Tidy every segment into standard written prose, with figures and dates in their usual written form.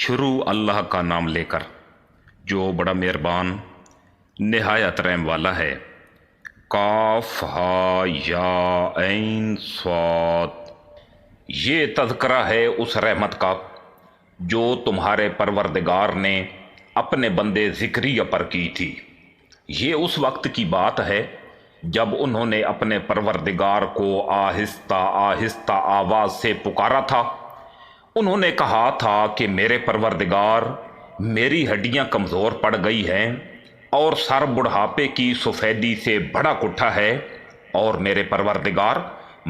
شروع اللہ کا نام لے کر جو بڑا مہربان نہایت رحم والا ہے۔ کاف ہا یا عین صاد۔ یہ تذکرہ ہے اس رحمت کا جو تمہارے پروردگار نے اپنے بندے زکریا پر کی تھی۔ یہ اس وقت کی بات ہے جب انہوں نے اپنے پروردگار کو آہستہ آہستہ آواز سے پکارا تھا۔ انہوں نے کہا تھا کہ میرے پروردگار، میری ہڈیاں کمزور پڑ گئی ہیں اور سر بڑھاپے کی سفیدی سے بھڑک اٹھا ہے، اور میرے پروردگار،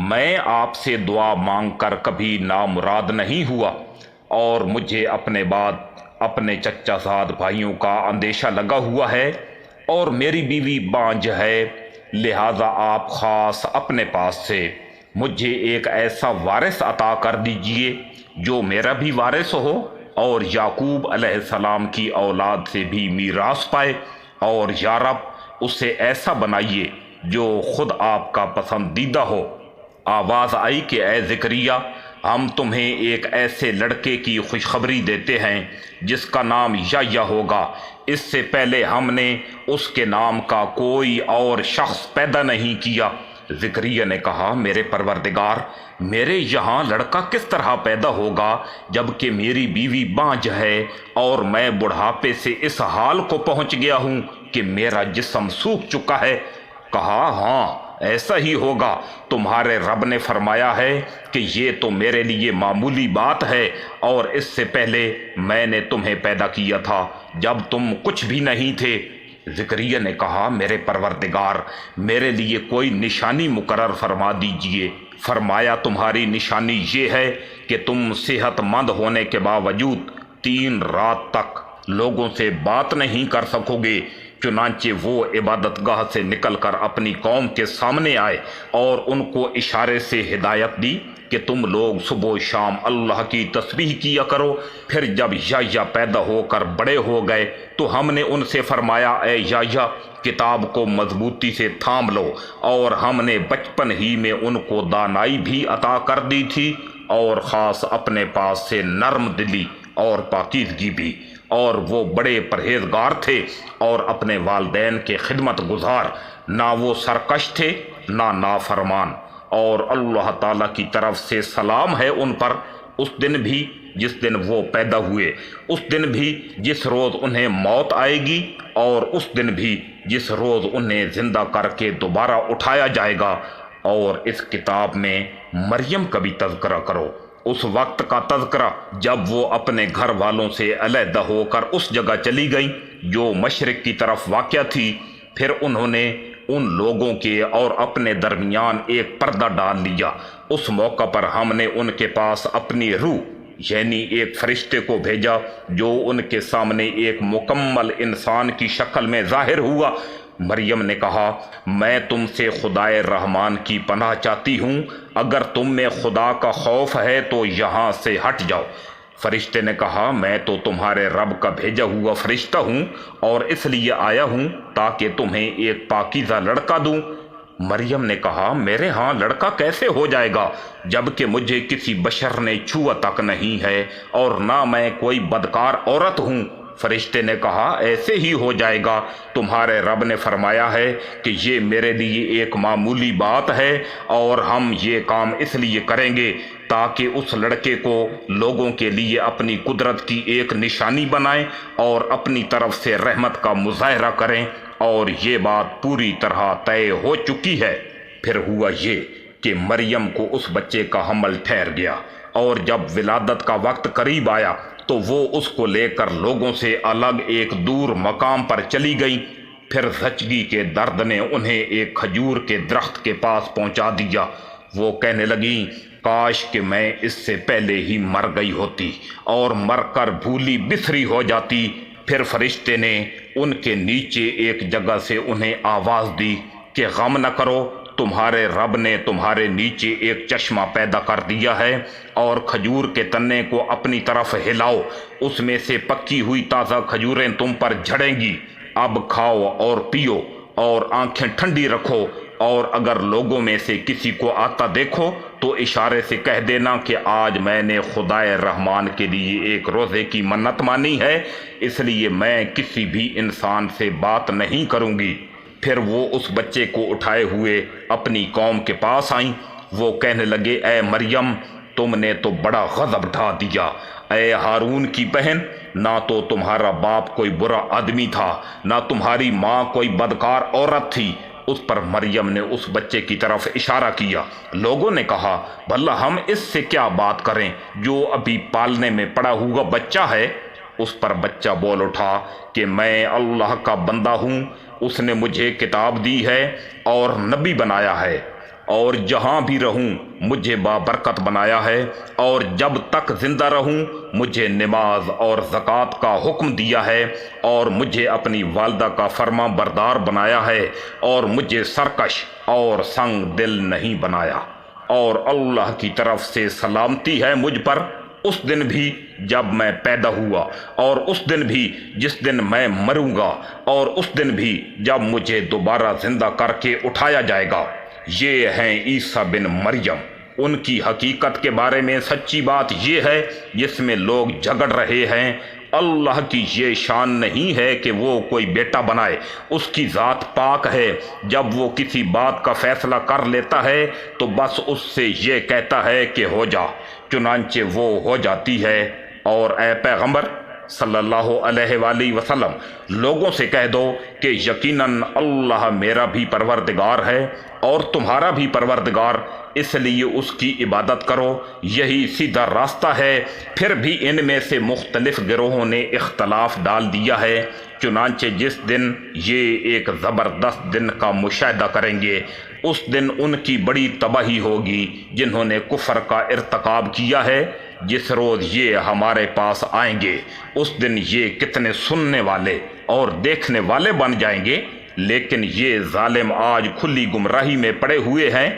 میں آپ سے دعا مانگ کر کبھی نامراد نہیں ہوا، اور مجھے اپنے بعد اپنے چچا زاد بھائیوں کا اندیشہ لگا ہوا ہے، اور میری بیوی بانجھ ہے، لہذا آپ خاص اپنے پاس سے مجھے ایک ایسا وارث عطا کر دیجئے جو میرا بھی وارث ہو اور یعقوب علیہ السلام کی اولاد سے بھی میراث پائے، اور یا رب اسے ایسا بنائیے جو خود آپ کا پسندیدہ ہو۔ آواز آئی کہ اے زکریا، ہم تمہیں ایک ایسے لڑکے کی خوشخبری دیتے ہیں جس کا نام یحییٰ ہوگا۔ اس سے پہلے ہم نے اس کے نام کا کوئی اور شخص پیدا نہیں کیا۔ زکریا نے کہا، میرے پروردگار، میرے یہاں لڑکا کس طرح پیدا ہوگا جبکہ میری بیوی بانجھ ہے اور میں بڑھاپے سے اس حال کو پہنچ گیا ہوں کہ میرا جسم سوکھ چکا ہے؟ کہا، ہاں ایسا ہی ہوگا، تمہارے رب نے فرمایا ہے کہ یہ تو میرے لیے معمولی بات ہے، اور اس سے پہلے میں نے تمہیں پیدا کیا تھا جب تم کچھ بھی نہیں تھے۔ زکریا نے کہا، میرے پروردگار، میرے لیے کوئی نشانی مقرر فرما دیجئے۔ فرمایا، تمہاری نشانی یہ ہے کہ تم صحت مند ہونے کے باوجود 3 رات تک لوگوں سے بات نہیں کر سکو گے۔ چنانچہ وہ عبادت گاہ سے نکل کر اپنی قوم کے سامنے آئے اور ان کو اشارے سے ہدایت دی کہ تم لوگ صبح و شام اللہ کی تسبیح کیا کرو۔ پھر جب یحییٰ پیدا ہو کر بڑے ہو گئے تو ہم نے ان سے فرمایا، اے یحییٰ، کتاب کو مضبوطی سے تھام لو، اور ہم نے بچپن ہی میں ان کو دانائی بھی عطا کر دی تھی، اور خاص اپنے پاس سے نرم دلی اور پاکیزگی بھی، اور وہ بڑے پرہیزگار تھے اور اپنے والدین کے خدمت گزار، نہ وہ سرکش تھے نہ نافرمان، اور اللہ تعالیٰ کی طرف سے سلام ہے ان پر، اس دن بھی جس دن وہ پیدا ہوئے، اس دن بھی جس روز انہیں موت آئے گی، اور اس دن بھی جس روز انہیں زندہ کر کے دوبارہ اٹھایا جائے گا۔ اور اس کتاب میں مریم کا بھی تذکرہ کرو، اس وقت کا تذکرہ جب وہ اپنے گھر والوں سے علیحدہ ہو کر اس جگہ چلی گئیں جو مشرق کی طرف واقع تھی۔ پھر انہوں نے ان لوگوں کے اور اپنے درمیان ایک پردہ ڈال لیا۔ اس موقع پر ہم نے ان کے پاس اپنی روح یعنی ایک فرشتے کو بھیجا جو ان کے سامنے ایک مکمل انسان کی شکل میں ظاہر ہوا۔ مریم نے کہا، میں تم سے خدائے رحمان کی پناہ چاہتی ہوں، اگر تم میں خدا کا خوف ہے تو یہاں سے ہٹ جاؤ۔ فرشتے نے کہا، میں تو تمہارے رب کا بھیجا ہوا فرشتہ ہوں، اور اس لیے آیا ہوں تاکہ تمہیں ایک پاکیزہ لڑکا دوں۔ مریم نے کہا، میرے ہاں لڑکا کیسے ہو جائے گا جبکہ مجھے کسی بشر نے چھوا تک نہیں ہے، اور نہ میں کوئی بدکار عورت ہوں؟ فرشتے نے کہا، ایسے ہی ہو جائے گا، تمہارے رب نے فرمایا ہے کہ یہ میرے لیے ایک معمولی بات ہے، اور ہم یہ کام اس لیے کریں گے تاکہ اس لڑکے کو لوگوں کے لیے اپنی قدرت کی ایک نشانی بنائیں اور اپنی طرف سے رحمت کا مظاہرہ کریں، اور یہ بات پوری طرح طے ہو چکی ہے۔ پھر ہوا یہ کہ مریم کو اس بچے کا حمل ٹھہر گیا، اور جب ولادت کا وقت قریب آیا تو وہ اس کو لے کر لوگوں سے الگ ایک دور مقام پر چلی گئیں۔ پھر زچگی کے درد نے انہیں ایک کھجور کے درخت کے پاس پہنچا دیا۔ وہ کہنے لگیں، کاش کہ میں اس سے پہلے ہی مر گئی ہوتی اور مر کر بھولی بسری ہو جاتی۔ پھر فرشتے نے ان کے نیچے ایک جگہ سے انہیں آواز دی کہ غم نہ کرو، تمہارے رب نے تمہارے نیچے ایک چشمہ پیدا کر دیا ہے، اور کھجور کے تنے کو اپنی طرف ہلاؤ، اس میں سے پکی ہوئی تازہ کھجوریں تم پر جھڑیں گی۔ اب کھاؤ اور پیو اور آنکھیں ٹھنڈی رکھو، اور اگر لوگوں میں سے کسی کو آتا دیکھو تو اشارے سے کہہ دینا کہ آج میں نے خدائے رحمان کے لیے ایک روزے کی منت مانی ہے، اس لیے میں کسی بھی انسان سے بات نہیں کروں گی۔ پھر وہ اس بچے کو اٹھائے ہوئے اپنی قوم کے پاس آئیں۔ وہ کہنے لگے، اے مریم، تم نے تو بڑا غضب ڈھا دیا۔ اے ہارون کی بہن، نہ تو تمہارا باپ کوئی برا آدمی تھا، نہ تمہاری ماں کوئی بدکار عورت تھی۔ اس پر مریم نے اس بچے کی طرف اشارہ کیا۔ لوگوں نے کہا، بھلا ہم اس سے کیا بات کریں جو ابھی پالنے میں پڑا ہوا بچہ ہے؟ اس پر بچہ بول اٹھا کہ میں اللہ کا بندہ ہوں، اس نے مجھے کتاب دی ہے اور نبی بنایا ہے، اور جہاں بھی رہوں مجھے بابرکت بنایا ہے، اور جب تک زندہ رہوں مجھے نماز اور زکوٰۃ کا حکم دیا ہے، اور مجھے اپنی والدہ کا فرما بردار بنایا ہے، اور مجھے سرکش اور سنگ دل نہیں بنایا، اور اللہ کی طرف سے سلامتی ہے مجھ پر، اس دن بھی جب میں پیدا ہوا، اور اس دن بھی جس دن میں مروں گا، اور اس دن بھی جب مجھے دوبارہ زندہ کر کے اٹھایا جائے گا۔ یہ ہیں عیسیٰ بن مریم۔ ان کی حقیقت کے بارے میں سچی بات یہ ہے جس میں لوگ جھگڑ رہے ہیں، اللہ کی یہ شان نہیں ہے کہ وہ کوئی بیٹا بنائے، اس کی ذات پاک ہے۔ جب وہ کسی بات کا فیصلہ کر لیتا ہے تو بس اس سے یہ کہتا ہے کہ ہو جا، چنانچہ وہ ہو جاتی ہے۔ اور اے پیغمبر صلی اللہ علیہ وآلہ وسلم، لوگوں سے کہہ دو کہ یقیناً اللہ میرا بھی پروردگار ہے اور تمہارا بھی پروردگار، اس لیے اس کی عبادت کرو، یہی سیدھا راستہ ہے۔ پھر بھی ان میں سے مختلف گروہوں نے اختلاف ڈال دیا ہے، چنانچہ جس دن یہ ایک زبردست دن کا مشاہدہ کریں گے، اس دن ان کی بڑی تباہی ہوگی جنہوں نے کفر کا ارتکاب کیا ہے۔ جس روز یہ ہمارے پاس آئیں گے اس دن یہ کتنے سننے والے اور دیکھنے والے بن جائیں گے، لیکن یہ ظالم آج کھلی گمراہی میں پڑے ہوئے ہیں۔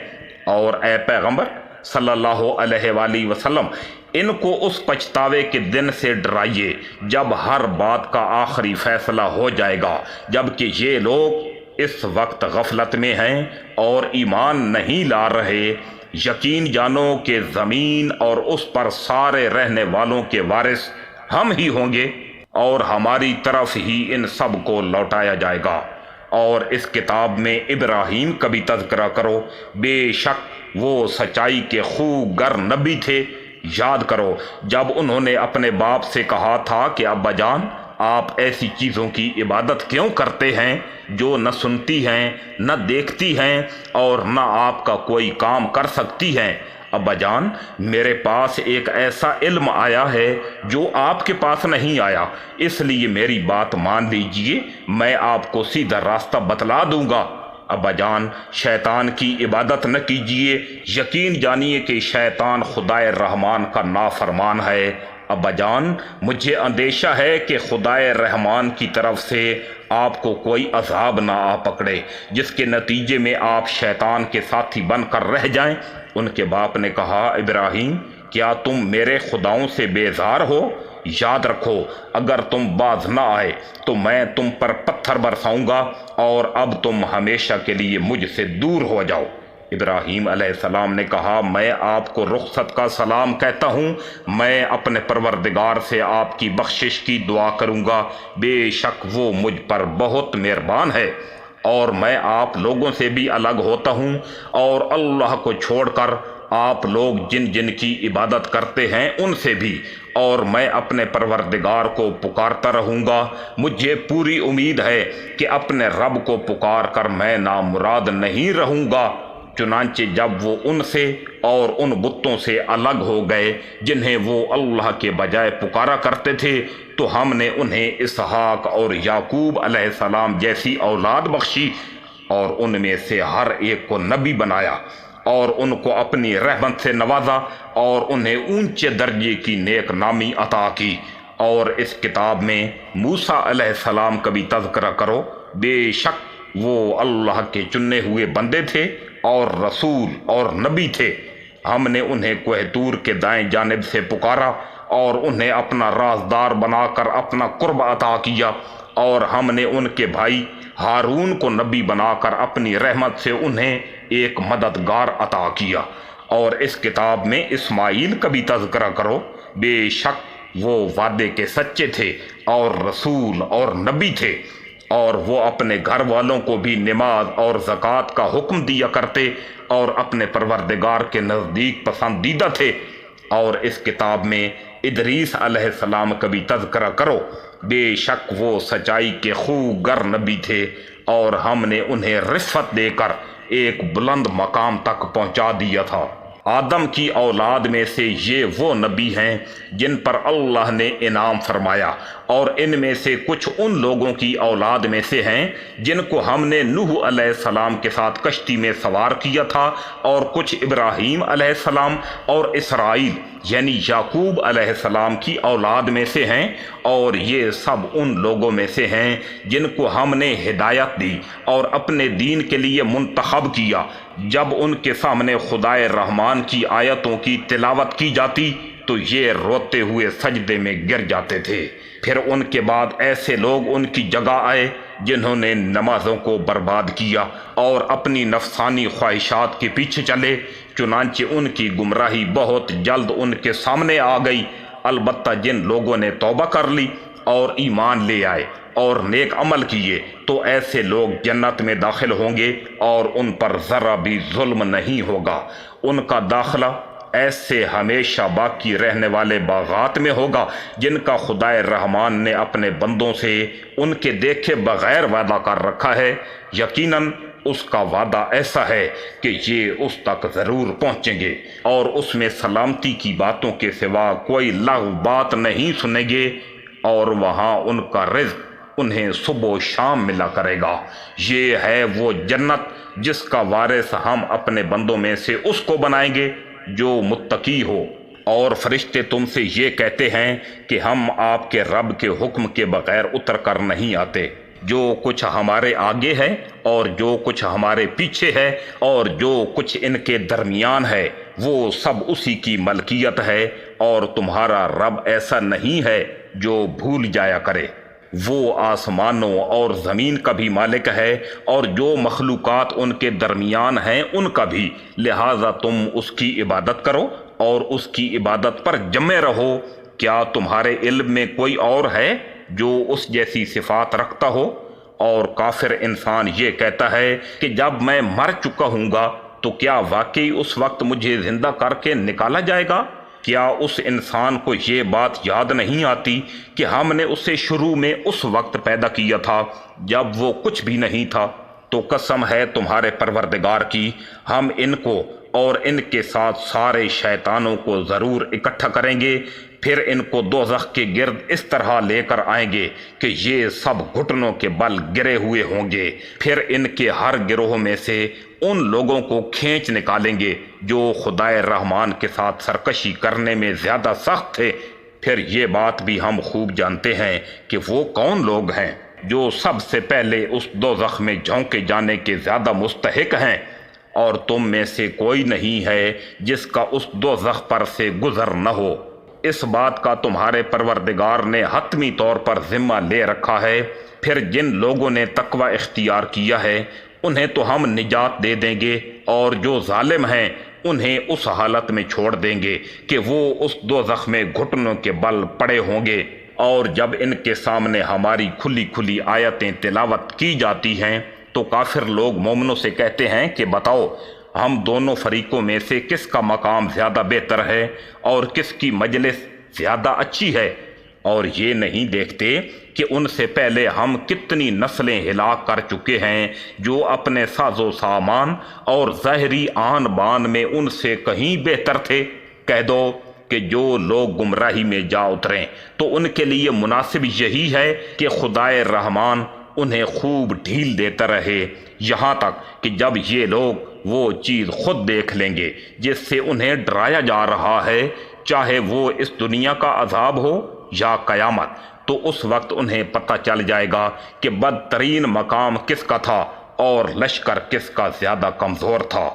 اور اے پیغمبر صلی اللہ علیہ وآلہ وسلم، ان کو اس پچھتاوے کے دن سے ڈرائیے جب ہر بات کا آخری فیصلہ ہو جائے گا، جبکہ یہ لوگ اس وقت غفلت میں ہیں اور ایمان نہیں لا رہے۔ یقین جانو کہ زمین اور اس پر سارے رہنے والوں کے وارث ہم ہی ہوں گے، اور ہماری طرف ہی ان سب کو لوٹایا جائے گا۔ اور اس کتاب میں ابراہیم کا بھی تذکرہ کرو، بے شک وہ سچائی کے خوگر نبی تھے۔ یاد کرو جب انہوں نے اپنے باپ سے کہا تھا کہ ابا جان، آپ ایسی چیزوں کی عبادت کیوں کرتے ہیں جو نہ سنتی ہیں، نہ دیکھتی ہیں، اور نہ آپ کا کوئی کام کر سکتی ہیں؟ ابا جان، میرے پاس ایک ایسا علم آیا ہے جو آپ کے پاس نہیں آیا، اس لیے میری بات مان لیجئے، میں آپ کو سیدھا راستہ بتلا دوں گا۔ ابا جان، شیطان کی عبادت نہ کیجیے، یقین جانیے کہ شیطان خدائے رحمان کا نافرمان ہے۔ ابا جان، مجھے اندیشہ ہے کہ خدائے رحمان کی طرف سے آپ کو کوئی عذاب نہ آ پکڑے جس کے نتیجے میں آپ شیطان کے ساتھی بن کر رہ جائیں۔ ان کے باپ نے کہا، ابراہیم، کیا تم میرے خداؤں سے بیزار ہو؟ یاد رکھو، اگر تم باز نہ آئے تو میں تم پر پتھر برساؤں گا، اور اب تم ہمیشہ کے لیے مجھ سے دور ہو جاؤ۔ ابراہیم علیہ السلام نے کہا، میں آپ کو رخصت کا سلام کہتا ہوں، میں اپنے پروردگار سے آپ کی بخشش کی دعا کروں گا، بے شک وہ مجھ پر بہت مہربان ہے۔ اور میں آپ لوگوں سے بھی الگ ہوتا ہوں، اور اللہ کو چھوڑ کر آپ لوگ جن جن کی عبادت کرتے ہیں ان سے بھی، اور میں اپنے پروردگار کو پکارتا رہوں گا۔ مجھے پوری امید ہے کہ اپنے رب کو پکار کر میں نامراد نہیں رہوں گا۔ چنانچہ جب وہ ان سے اور ان بتوں سے الگ ہو گئے جنہیں وہ اللہ کے بجائے پکارا کرتے تھے، تو ہم نے انہیں اسحاق اور یعقوب علیہ السلام جیسی اولاد بخشی، اور ان میں سے ہر ایک کو نبی بنایا، اور ان کو اپنی رحمت سے نوازا، اور انہیں اونچے درجے کی نیک نامی عطا کی۔ اور اس کتاب میں موسیٰ علیہ السلام کا بھی تذکرہ کرو، بے شک وہ اللہ کے چنے ہوئے بندے تھے اور رسول اور نبی تھے۔ ہم نے انہیں کوہ طور کے دائیں جانب سے پکارا، اور انہیں اپنا رازدار بنا کر اپنا قرب عطا کیا، اور ہم نے ان کے بھائی ہارون کو نبی بنا کر اپنی رحمت سے انہیں ایک مددگار عطا کیا۔ اور اس کتاب میں اسماعیل کا بھی تذکرہ کرو، بے شک وہ وعدے کے سچے تھے اور رسول اور نبی تھے، اور وہ اپنے گھر والوں کو بھی نماز اور زکوٰۃ کا حکم دیا کرتے اور اپنے پروردگار کے نزدیک پسندیدہ تھے۔ اور اس کتاب میں ادریس علیہ السلام کا بھی تذکرہ کرو، بے شک وہ سچائی کے خوگر نبی تھے، اور ہم نے انہیں رفعت دے کر ایک بلند مقام تک پہنچا دیا تھا۔ آدم کی اولاد میں سے یہ وہ نبی ہیں جن پر اللہ نے انعام فرمایا، اور ان میں سے کچھ ان لوگوں کی اولاد میں سے ہیں جن کو ہم نے نوح علیہ السلام کے ساتھ کشتی میں سوار کیا تھا، اور کچھ ابراہیم علیہ السلام اور اسرائیل یعنی یعقوب علیہ السلام کی اولاد میں سے ہیں، اور یہ سب ان لوگوں میں سے ہیں جن کو ہم نے ہدایت دی اور اپنے دین کے لیے منتخب کیا۔ جب ان کے سامنے خدائے رحمان کی آیتوں کی تلاوت کی جاتی تو یہ روتے ہوئے سجدے میں گر جاتے تھے۔ پھر ان کے بعد ایسے لوگ ان کی جگہ آئے جنہوں نے نمازوں کو برباد کیا اور اپنی نفسانی خواہشات کے پیچھے چلے، چنانچہ ان کی گمراہی بہت جلد ان کے سامنے آ گئی۔ البتہ جن لوگوں نے توبہ کر لی اور ایمان لے آئے اور نیک عمل کیے تو ایسے لوگ جنت میں داخل ہوں گے، اور ان پر ذرا بھی ظلم نہیں ہوگا۔ ان کا داخلہ ایسے ہمیشہ باقی رہنے والے باغات میں ہوگا جن کا خدائے رحمان نے اپنے بندوں سے ان کے دیکھے بغیر وعدہ کر رکھا ہے۔ یقیناً اس کا وعدہ ایسا ہے کہ یہ اس تک ضرور پہنچیں گے، اور اس میں سلامتی کی باتوں کے سوا کوئی لغو بات نہیں سنیں گے، اور وہاں ان کا رزق انہیں صبح و شام ملا کرے گا۔ یہ ہے وہ جنت جس کا وارث ہم اپنے بندوں میں سے اس کو بنائیں گے جو متقی ہو۔ اور فرشتے تم سے یہ کہتے ہیں کہ ہم آپ کے رب کے حکم کے بغیر اتر کر نہیں آتے۔ جو کچھ ہمارے آگے ہے اور جو کچھ ہمارے پیچھے ہے اور جو کچھ ان کے درمیان ہے وہ سب اسی کی ملکیت ہے، اور تمہارا رب ایسا نہیں ہے جو بھول جایا کرے۔ وہ آسمانوں اور زمین کا بھی مالک ہے، اور جو مخلوقات ان کے درمیان ہیں ان کا بھی، لہذا تم اس کی عبادت کرو اور اس کی عبادت پر جمے رہو۔ کیا تمہارے علم میں کوئی اور ہے جو اس جیسی صفات رکھتا ہو؟ اور کافر انسان یہ کہتا ہے کہ جب میں مر چکا ہوں گا تو کیا واقعی اس وقت مجھے زندہ کر کے نکالا جائے گا؟ کیا اس انسان کو یہ بات یاد نہیں آتی کہ ہم نے اسے شروع میں اس وقت پیدا کیا تھا جب وہ کچھ بھی نہیں تھا؟ تو قسم ہے تمہارے پروردگار کی، ہم ان کو اور ان کے ساتھ سارے شیطانوں کو ضرور اکٹھا کریں گے، پھر ان کو دوزخ کے گرد اس طرح لے کر آئیں گے کہ یہ سب گھٹنوں کے بل گرے ہوئے ہوں گے۔ پھر ان کے ہر گروہ میں سے ان لوگوں کو کھینچ نکالیں گے جو خدائے رحمان کے ساتھ سرکشی کرنے میں زیادہ سخت تھے۔ پھر یہ بات بھی ہم خوب جانتے ہیں کہ وہ کون لوگ ہیں جو سب سے پہلے اس دوزخ میں جھونکے جانے کے زیادہ مستحق ہیں، اور تم میں سے کوئی نہیں ہے جس کا اس دوزخ پر سے گزر نہ ہو۔ اس بات کا تمہارے پروردگار نے حتمی طور پر ذمہ لے رکھا ہے۔ پھر جن لوگوں نے تقوی اختیار کیا ہے انہیں تو ہم نجات دے دیں گے، اور جو ظالم ہیں انہیں اس حالت میں چھوڑ دیں گے کہ وہ اس دوزخ میں گھٹنوں کے بل پڑے ہوں گے۔ اور جب ان کے سامنے ہماری کھلی کھلی آیتیں تلاوت کی جاتی ہیں تو کافر لوگ مومنوں سے کہتے ہیں کہ بتاؤ ہم دونوں فریقوں میں سے کس کا مقام زیادہ بہتر ہے اور کس کی مجلس زیادہ اچھی ہے؟ اور یہ نہیں دیکھتے کہ ان سے پہلے ہم کتنی نسلیں ہلاک کر چکے ہیں جو اپنے ساز و سامان اور ظاہری آن بان میں ان سے کہیں بہتر تھے۔ کہہ دو کہ جو لوگ گمراہی میں جا اتریں تو ان کے لیے مناسب یہی ہے کہ خدائے رحمان انہیں خوب ڈھیل دیتا رہے، یہاں تک کہ جب یہ لوگ وہ چیز خود دیکھ لیں گے جس سے انہیں ڈرایا جا رہا ہے، چاہے وہ اس دنیا کا عذاب ہو یا قیامت، تو اس وقت انہیں پتہ چل جائے گا کہ بدترین مقام کس کا تھا اور لشکر کس کا زیادہ کمزور تھا۔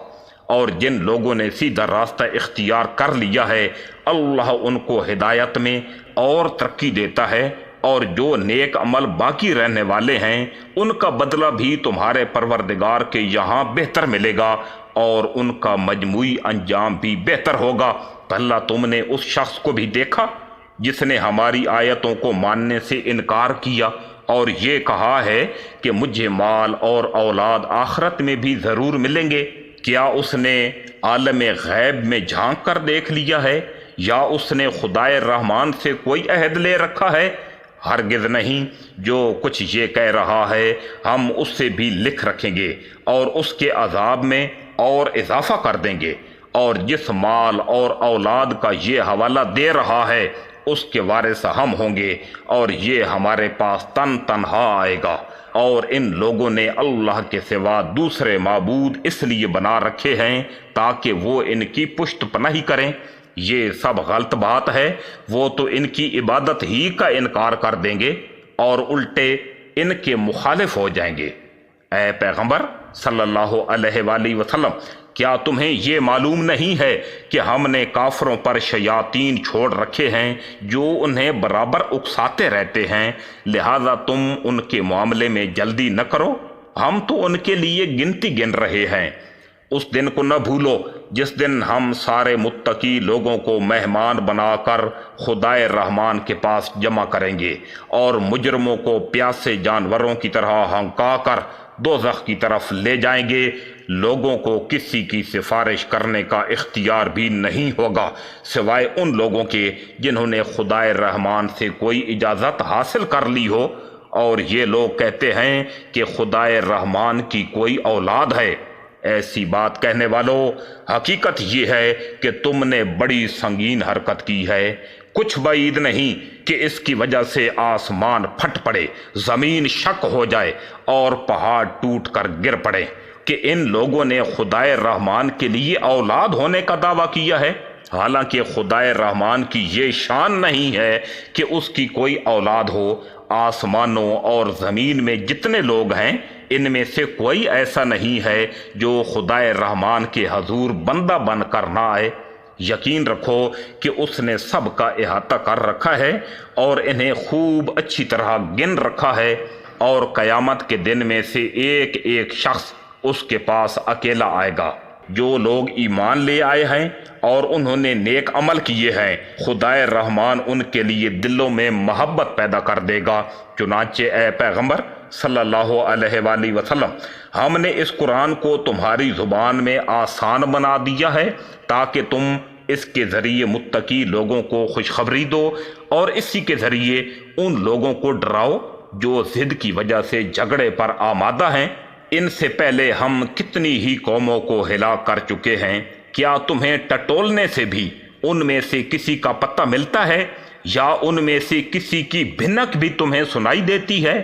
اور جن لوگوں نے سیدھا راستہ اختیار کر لیا ہے اللہ ان کو ہدایت میں اور ترقی دیتا ہے، اور جو نیک عمل باقی رہنے والے ہیں ان کا بدلہ بھی تمہارے پروردگار کے یہاں بہتر ملے گا، اور ان کا مجموعی انجام بھی بہتر ہوگا۔ بھلا تم نے اس شخص کو بھی دیکھا جس نے ہماری آیتوں کو ماننے سے انکار کیا اور یہ کہا ہے کہ مجھے مال اور اولاد آخرت میں بھی ضرور ملیں گے؟ کیا اس نے عالم غیب میں جھانک کر دیکھ لیا ہے یا اس نے خدائے رحمان سے کوئی عہد لے رکھا ہے؟ ہرگز نہیں، جو کچھ یہ کہہ رہا ہے ہم اس سے بھی لکھ رکھیں گے اور اس کے عذاب میں اور اضافہ کر دیں گے، اور جس مال اور اولاد کا یہ حوالہ دے رہا ہے اس کے وارث ہم ہوں گے، اور یہ ہمارے پاس تنہا آئے گا۔ اور ان لوگوں نے اللہ کے سوا دوسرے معبود اس لیے بنا رکھے ہیں تاکہ وہ ان کی پشت پناہی کریں۔ یہ سب غلط بات ہے، وہ تو ان کی عبادت ہی کا انکار کر دیں گے اور الٹے ان کے مخالف ہو جائیں گے۔ اے پیغمبر صلی اللہ علیہ وآلہ وسلم، کیا تمہیں یہ معلوم نہیں ہے کہ ہم نے کافروں پر شیاطین چھوڑ رکھے ہیں جو انہیں برابر اکساتے رہتے ہیں، لہذا تم ان کے معاملے میں جلدی نہ کرو، ہم تو ان کے لیے گنتی گن رہے ہیں۔ اس دن کو نہ بھولو جس دن ہم سارے متقی لوگوں کو مہمان بنا کر خدائے رحمان کے پاس جمع کریں گے اور مجرموں کو پیاسے جانوروں کی طرح ہنکا کر دوزخ کی طرف لے جائیں گے۔ لوگوں کو کسی کی سفارش کرنے کا اختیار بھی نہیں ہوگا سوائے ان لوگوں کے جنہوں نے خدائے رحمان سے کوئی اجازت حاصل کر لی ہو، اور یہ لوگ کہتے ہیں کہ خدائے رحمان کی کوئی اولاد ہے۔ ایسی بات کہنے والوں، حقیقت یہ ہے کہ تم نے بڑی سنگین حرکت کی ہے۔ کچھ بعید نہیں کہ اس کی وجہ سے آسمان پھٹ پڑے، زمین شق ہو جائے اور پہاڑ ٹوٹ کر گر پڑے کہ ان لوگوں نے خدائے رحمان کے لیے اولاد ہونے کا دعویٰ کیا ہے، حالانکہ خدائے رحمان کی یہ شان نہیں ہے کہ اس کی کوئی اولاد ہو۔ آسمانوں اور زمین میں جتنے لوگ ہیں ان میں سے کوئی ایسا نہیں ہے جو خدائے رحمان کے حضور بندہ بن کر نہ آئے۔ یقین رکھو کہ اس نے سب کا احاطہ کر رکھا ہے اور انہیں خوب اچھی طرح گن رکھا ہے، اور قیامت کے دن میں سے ایک ایک شخص اس کے پاس اکیلا آئے گا۔ جو لوگ ایمان لے آئے ہیں اور انہوں نے نیک عمل کیے ہیں، خدائے رحمان ان کے لیے دلوں میں محبت پیدا کر دے گا۔ چنانچہ اے پیغمبر صلی اللہ علیہ وآلہ وسلم، ہم نے اس قرآن کو تمہاری زبان میں آسان بنا دیا ہے تاکہ تم اس کے ذریعے متقی لوگوں کو خوشخبری دو اور اسی کے ذریعے ان لوگوں کو ڈراؤ جو ضد کی وجہ سے جھگڑے پر آمادہ ہیں۔ ان سے پہلے ہم کتنی ہی قوموں کو ہلاک کر چکے ہیں، کیا تمہیں ٹٹولنے سے بھی ان میں سے کسی کا پتہ ملتا ہے یا ان میں سے کسی کی بھنک بھی تمہیں سنائی دیتی ہے؟